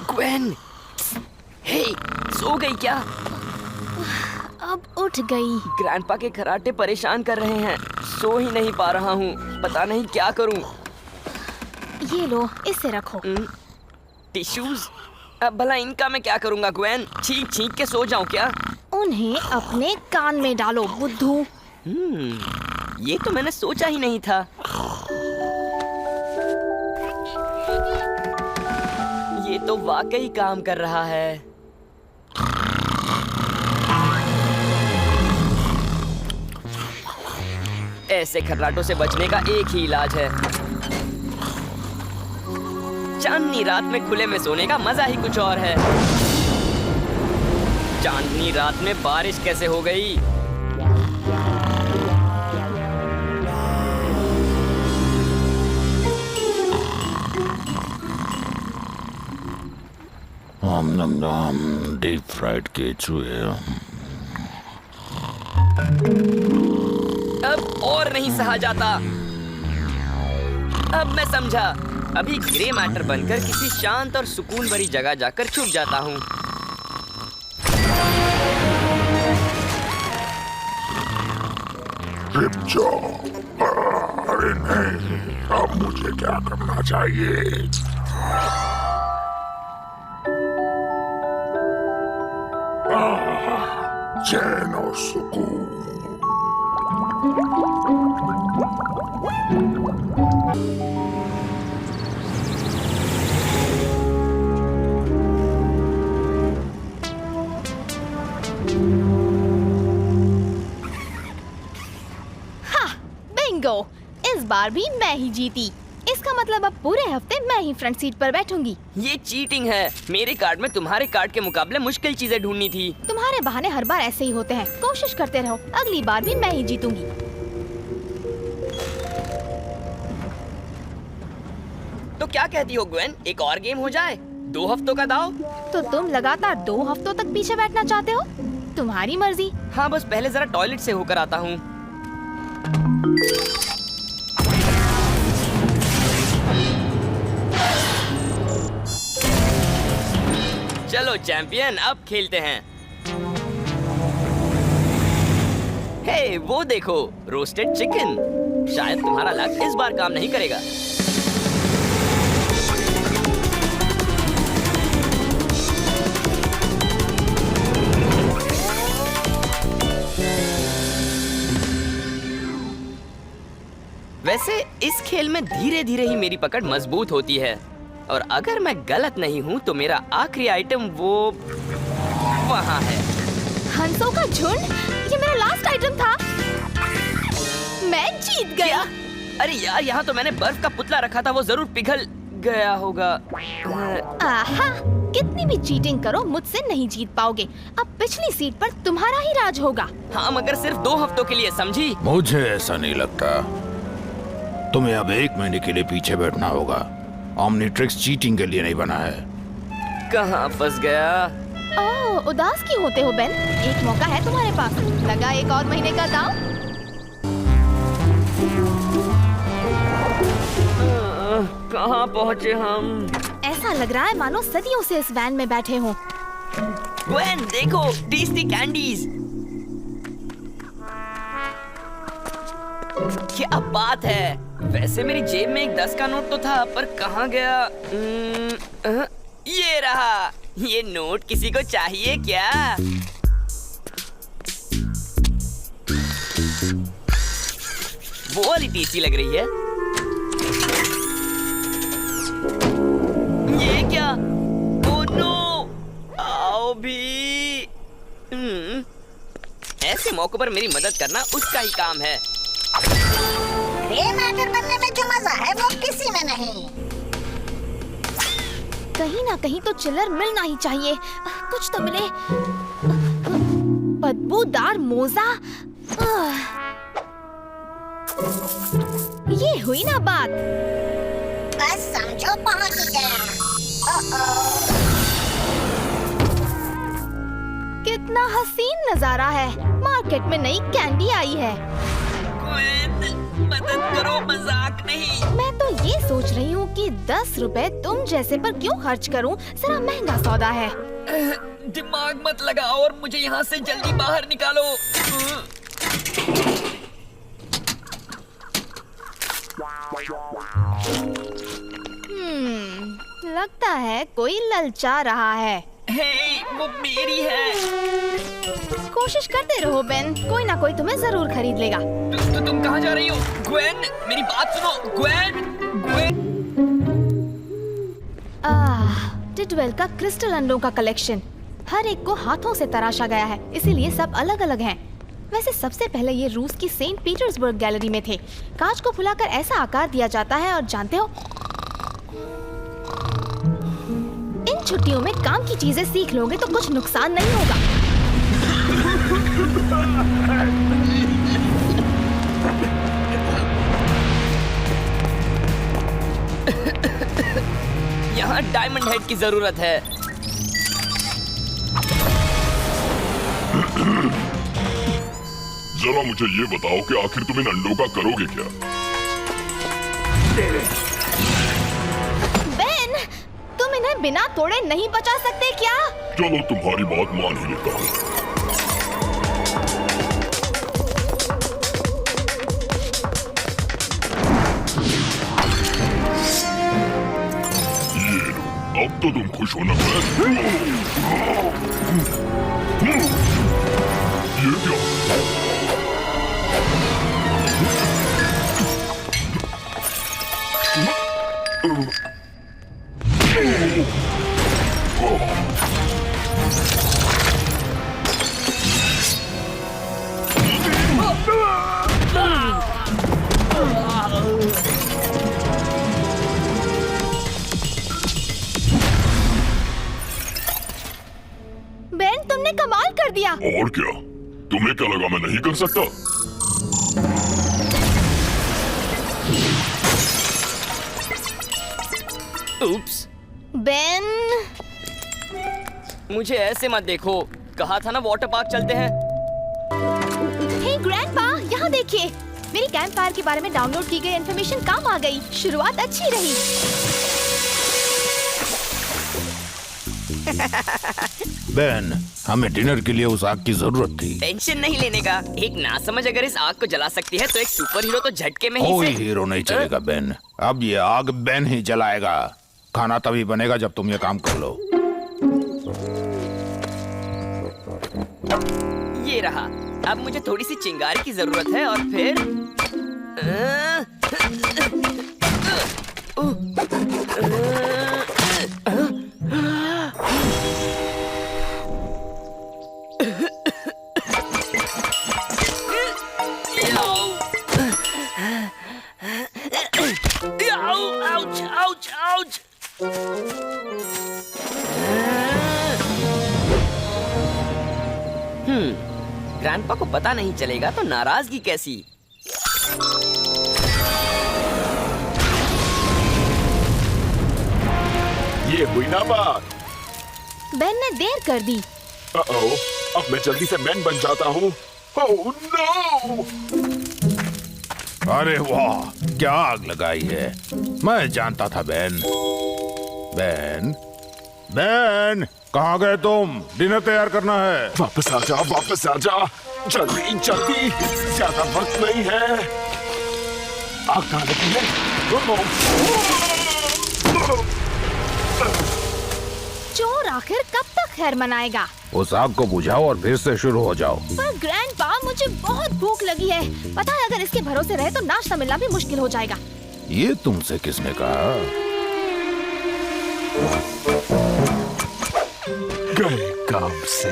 Gwen, हे, सो गई क्या? अब उठ गई। ग्रैंडपा के खर्राटे परेशान कर रहे हैं, सो ही नहीं पा रहा हूँ, पता नहीं क्या करूँ। ये लो, इसे रखो। टिश्यूज? अब भला इनका मैं क्या करूँगा ग्वेन? छींक छींक के सो जाऊँ क्या? उन्हें अपने कान में डालो बुद्धू। ये तो मैंने सोचा ही नहीं था। ये तो वाकई काम कर रहा है। ऐसे खर्राटों से बचने का एक ही इलाज है। चांदनी रात में खुले में सोने का मजा ही कुछ और है। चांदनी रात में बारिश कैसे हो गई? डीप फ्राइड केचुए। अब और नहीं सहा जाता। अब मैं समझा। अभी ग्रे मैटर बनकर किसी शांत और सुकून भरी जगह जाकर छुप जाता हूँ। अरे नहीं, अब मुझे क्या करना चाहिए? चैन और सुकून। बिंगो! इस बार भी मैं ही जीती। इसका मतलब अब पूरे हफ्ते मैं ही फ्रंट सीट पर बैठूंगी। ये चीटिंग है। मेरे कार्ड में तुम्हारे कार्ड के मुकाबले मुश्किल चीजें ढूंढनी थी। तुम्हारे बहाने हर बार ऐसे ही होते हैं। कोशिश करते रहो, अगली बार भी मैं ही जीतूंगी। तो क्या कहती हो ग्वेन, एक और गेम हो जाए? 2 हफ्तों का दाव। तो तुम लगातार 2 हफ्तों तक पीछे बैठना चाहते हो? तुम्हारी मर्जी। हाँ, बस पहले जरा टॉयलेट से होकर आता हूँ। चलो चैंपियन, अब खेलते हैं। हे, वो देखो, रोस्टेड चिकन। शायद तुम्हारा लक इस बार काम नहीं करेगा। वैसे इस खेल में धीरे धीरे ही मेरी पकड़ मजबूत होती है, और अगर मैं गलत नहीं हूँ तो मेरा आखिरी आइटम वो वहाँ है। हंसों का झुंड? ये मेरा लास्ट आइटम था। मैं जीत गया। अरे यार, यहाँ तो मैंने बर्फ का पुतला रखा था, वो जरूर पिघल गया होगा। आहा, कितनी भी चीटिंग करो मुझसे नहीं जीत पाओगे। अब पिछली सीट पर तुम्हारा ही राज होगा। हाँ, मगर सिर्फ 2 हफ्तों के लिए, समझी? मुझे ऐसा नहीं लगता। तुम्हें अब 1 महीने के लिए पीछे बैठना होगा। ओमनिट्रिक्स चीटिंग के लिए नहीं बना है। कहाँ फंस गया? ओह, उदास क्यों होते हो बेन? एक मौका है तुम्हारे पास। लगा 1 और महीने का दांव। कहाँ पहुँचे हम? ऐसा लग रहा है मानो सदियों से इस वैन में बैठे हों। ग्वेन, देखो, टेस्टी कैंडीज। क्या बात है! वैसे मेरी जेब में एक 10 का नोट तो था, पर कहाँ गया? ये रहा। ये नोट किसी को चाहिए क्या? वो वाली टेस्टी लग रही है। ये क्या? Oh no! आओ भी। ऐसे मौकों पर मेरी मदद करना उसका ही काम है। ग्रे मैटर बनने में जो मजा है वो किसी में नहीं। कहीं ना कहीं तो चिल्लर मिलना ही चाहिए। कुछ तो मिले। बदबूदार मोजा। ये हुई ना बात। बस समझो पहुंच गया। कितना हसीन नजारा है। मार्केट में नई कैंडी आई है। ग्वेन, मदद करो, मजाक नहीं। मैं तो ये सोच रही हूँ कि 10 रुपए तुम जैसे पर क्यों खर्च करूँ, जरा महंगा सौदा है। दिमाग मत लगाओ और मुझे यहाँ से जल्दी बाहर निकालो। लगता है कोई ललचा रहा है। हे, वो मेरी है। कोशिश करते रहो बेन, कोई ना कोई तुम्हें जरूर खरीद लेगा। तुम कहाँ जा रही हो? ग्वेन, मेरी बात सुनो। Gwen, Gwen. टिडवेल का क्रिस्टल अंडों का कलेक्शन हर एक को हाथों से तराशा गया है, इसीलिए सब अलग अलग हैं। वैसे सबसे पहले ये रूस की सेंट पीटर्सबर्ग गैलरी में थे। कांच को फुलाकर ऐसा आकार दिया जाता है, और जानते हो, इन छुट्टियों में काम की चीजें सीख लोगे तो कुछ नुकसान नहीं होगा। यहाँ डायमंड हेड की जरूरत है। जरा मुझे ये बताओ कि आखिर तुम इन अंडों का करोगे क्या? बेन, तुम इन्हें बिना तोड़े नहीं बचा सकते क्या? चलो तुम्हारी बात मान ही लेता हूँ। ये लो, अब तो तुम खुश हो ना? ये क्या? बेन, तुमने कमाल कर दिया। और क्या? तुम्हें क्या लगा मैं नहीं कर सकता? उप्स। बेन, मुझे ऐसे मत देखो, कहा था ना वाटर पार्क चलते हैं। हे ग्रैंडपा, यहाँ देखिए, मेरी कैंप फायर के बारे में डाउनलोड की गई इन्फॉर्मेशन काम आ गई। शुरुआत अच्छी रही। बेन, हमें डिनर के लिए उस आग की जरूरत थी। टेंशन नहीं लेने का। एक नासमझ अगर इस आग को जला सकती है तो एक सुपर हीरो तो झटके में ही कोई से। हीरो नहीं चलेगा बेन, अब ये आग बेन ही जलाएगा। खाना तभी बनेगा जब तुम ये काम कर लो। ये रहा। अब मुझे थोड़ी सी चिंगारी की जरूरत है और फिर आउच, आउच, आउच। ग्रैंडपा को पता नहीं चलेगा तो नाराजगी कैसी? ये हुई ना बात। बेन ने देर कर दी। अब मैं जल्दी से मैन बन जाता हूँ। Oh no! अरे वाह, क्या आग लगाई है। मैं जानता था बेन। बेन, बेन, कहाँ गए तुम? डिनर तैयार करना है। वापस आ जा, वापस आ जा, जल्दी जल्दी, ज्यादा वक्त नहीं है। आग कहाँ लगी है? चोर आखिर कब तक खैर मनाएगा? उस आग को बुझाओ और फिर से शुरू हो जाओ। पर ग्रैंडपा, मुझे बहुत भूख लगी है। पता है, अगर इसके भरोसे रहे तो नाश्ता मिलना भी मुश्किल हो जाएगा। ये तुमसे किसने कहा? गए काम से।